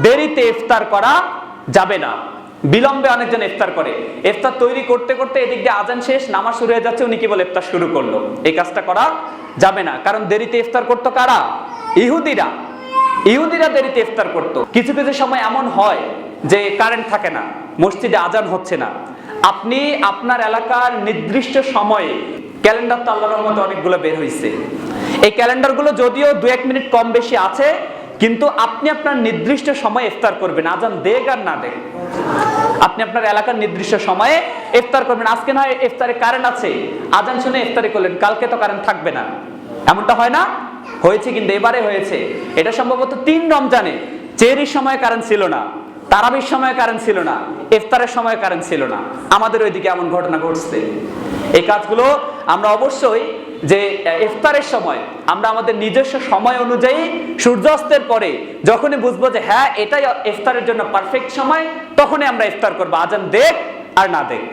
দেরিতে ইফতার করা যাবে না। বিলম্বে অনেকজন ইফতার করে, ইফতার তৈরি করতে করতে এদিক দিয়ে আজান শেষ, নামাজ শুরু হয়ে যাচ্ছে, উনি কি বলে ইফতার শুরু করলো। এই কাজটা করা যাবে না, কারণ দেরিতে ইফতার করতো কারা? ইহুদিরা দেরিতে ইফতার করতো। কিছু কিছু সময় এমন হয় যে কারেন্ট থাকে না, মসজিদে আজান হচ্ছে না, আপনি আপনার এলাকার নির্দিষ্ট সময়ে, ক্যালেন্ডার তো আল্লাহর রহমতে অনেকগুলো বের হয়েছে, এই ক্যালেন্ডারগুলো যদিও 2-1 মিনিট কম বেশি আছে, কিন্তু আপনি আপনার নির্দিষ্ট সময়ে ইফতার করবেন, আজান দেখ আর না দেখ, আপনি আপনার এলাকার নির্দিষ্ট সময়ে ইফতার করবেন। আজকে না হয় ইফতারে কারেন্ট আছে, আজান শুনে ইফতারি করলেন, কালকে তো কারেন্ট থাকবে না, এমনটা হয় না? হয়েছে, কিন্তু এবারে হয়েছে। এটা সম্ভবত 3 রমজানে চেরির সময় কারেন্ট ছিল না, তারাবির সময় কারেন্ট ছিল না, ইফতারের সময় কারেন্ট ছিল না, আমাদের ওইদিকে এমন ঘটনা ঘটছে। এই কাজগুলো আমরা অবশ্যই, যে ইফতারের সময় আমরা আমাদের নিজস্ব সময় অনুযায়ী সূর্যাস্তের পরে যখনই বুঝবো যে হ্যাঁ এটাই ইফতারের জন্য পারফেক্ট সময়, তখনই আমরা ইফতার করবো, আজান দেখ আর না দেখ।